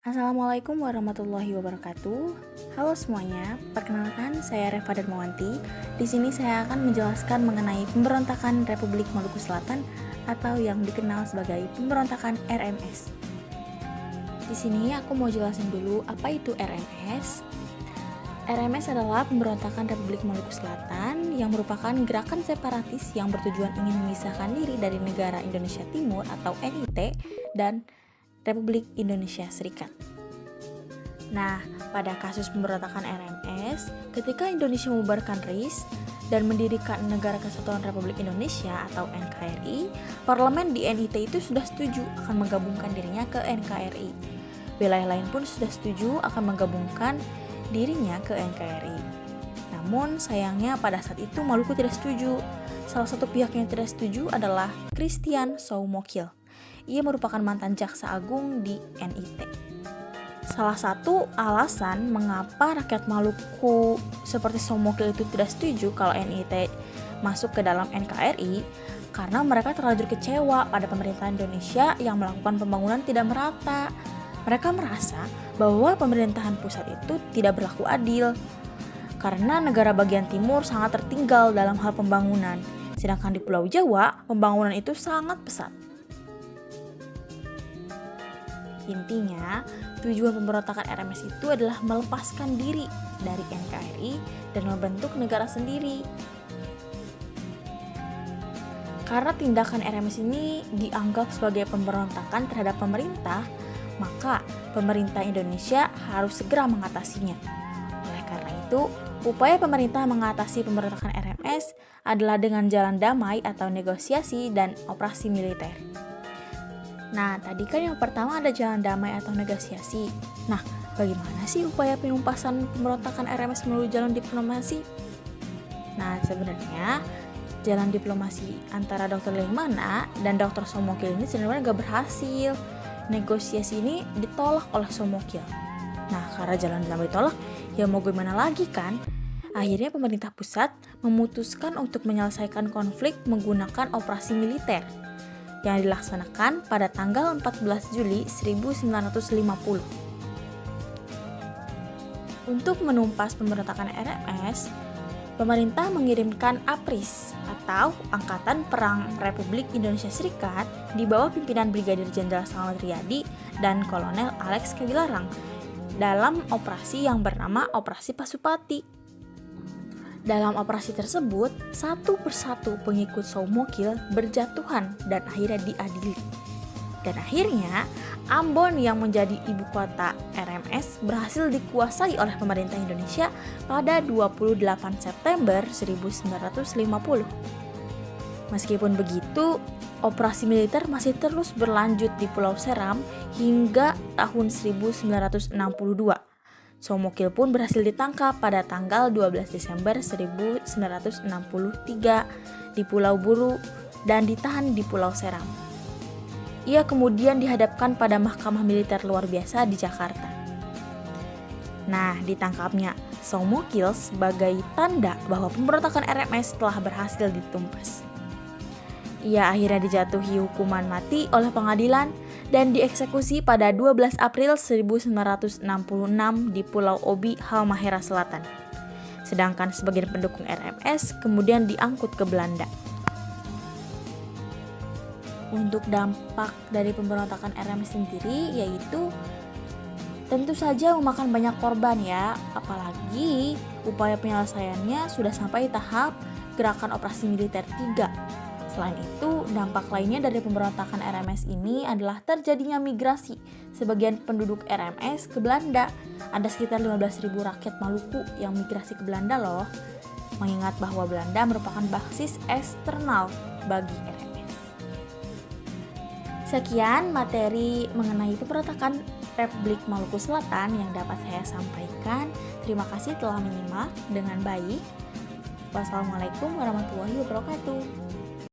Assalamualaikum warahmatullahi wabarakatuh. Halo semuanya, perkenalkan saya Reva Darmawanti. Di sini saya akan menjelaskan mengenai pemberontakan Republik Maluku Selatan atau yang dikenal sebagai pemberontakan RMS. Di sini aku mau jelasin dulu apa itu RMS. RMS adalah pemberontakan Republik Maluku Selatan yang merupakan gerakan separatis yang bertujuan ingin memisahkan diri dari negara Indonesia Timur atau NIT dan Republik Indonesia Serikat. Nah, pada kasus pemberontakan RMS, ketika Indonesia membubarkan RIS dan mendirikan Negara Kesatuan Republik Indonesia atau NKRI, parlemen di NIT itu sudah setuju akan menggabungkan dirinya ke NKRI. Wilayah lain pun sudah setuju akan menggabungkan dirinya ke NKRI. Namun sayangnya pada saat itu Maluku tidak setuju. Salah satu pihak yang tidak setuju adalah Christian Soumokil. Ia merupakan mantan jaksa agung di NIT. Salah satu alasan mengapa rakyat Maluku seperti Soumokil itu tidak setuju kalau NIT masuk ke dalam NKRI karena mereka terlanjur kecewa pada pemerintah Indonesia yang melakukan pembangunan tidak merata. Mereka merasa bahwa pemerintahan pusat itu tidak berlaku adil karena negara bagian timur sangat tertinggal dalam hal pembangunan, sedangkan di Pulau Jawa pembangunan itu sangat pesat. Intinya, tujuan pemberontakan RMS itu adalah melepaskan diri dari NKRI dan membentuk negara sendiri. Karena tindakan RMS ini dianggap sebagai pemberontakan terhadap pemerintah, maka pemerintah Indonesia harus segera mengatasinya. Oleh karena itu, upaya pemerintah mengatasi pemberontakan RMS adalah dengan jalan damai atau negosiasi dan operasi militer. Nah, tadi kan yang pertama ada jalan damai atau negosiasi. Nah, bagaimana sih upaya penumpasan pemberontakan RMS melalui jalan diplomasi? Nah, sebenarnya jalan diplomasi antara Dr. Leimana dan Dr. Soumokil ini sebenarnya gak berhasil. Negosiasi ini ditolak oleh Soumokil. Nah, karena jalan damai ditolak, ya mau gimana lagi kan? Akhirnya pemerintah pusat memutuskan untuk menyelesaikan konflik menggunakan operasi militer yang dilaksanakan pada tanggal 14 Juli 1950. Untuk menumpas pemberontakan RMS, pemerintah mengirimkan APRIS atau Angkatan Perang Republik Indonesia Serikat di bawah pimpinan Brigadir Jenderal Salamat Riyadi dan Kolonel Alex Kagilarang dalam operasi yang bernama Operasi Pasupati. Dalam operasi tersebut, satu persatu pengikut Soumokil berjatuhan dan akhirnya diadili. Dan akhirnya, Ambon yang menjadi ibu kota RMS berhasil dikuasai oleh pemerintah Indonesia pada 28 September 1950. Meskipun begitu, operasi militer masih terus berlanjut di Pulau Seram hingga tahun 1962. Soumokil pun berhasil ditangkap pada tanggal 12 Desember 1963 di Pulau Buru dan ditahan di Pulau Seram. Ia kemudian dihadapkan pada Mahkamah Militer Luar Biasa di Jakarta. Nah, ditangkapnya Soumokil sebagai tanda bahwa pemberontakan RMS telah berhasil ditumpas. Ia akhirnya dijatuhi hukuman mati oleh pengadilan dan dieksekusi pada 12 April 1966 di Pulau Obi, Halmahera Selatan. Sedangkan sebagian pendukung RMS kemudian diangkut ke Belanda. Untuk dampak dari pemberontakan RMS sendiri yaitu tentu saja memakan banyak korban ya, apalagi upaya penyelesaiannya sudah sampai tahap gerakan operasi militer 3. Selain itu, dampak lainnya dari pemberontakan RMS ini adalah terjadinya migrasi sebagian penduduk RMS ke Belanda. Ada sekitar 15.000 rakyat Maluku yang migrasi ke Belanda loh. Mengingat bahwa Belanda merupakan basis eksternal bagi RMS. Sekian materi mengenai pemberontakan Republik Maluku Selatan yang dapat saya sampaikan. Terima kasih telah menyimak dengan baik. Wassalamualaikum warahmatullahi wabarakatuh.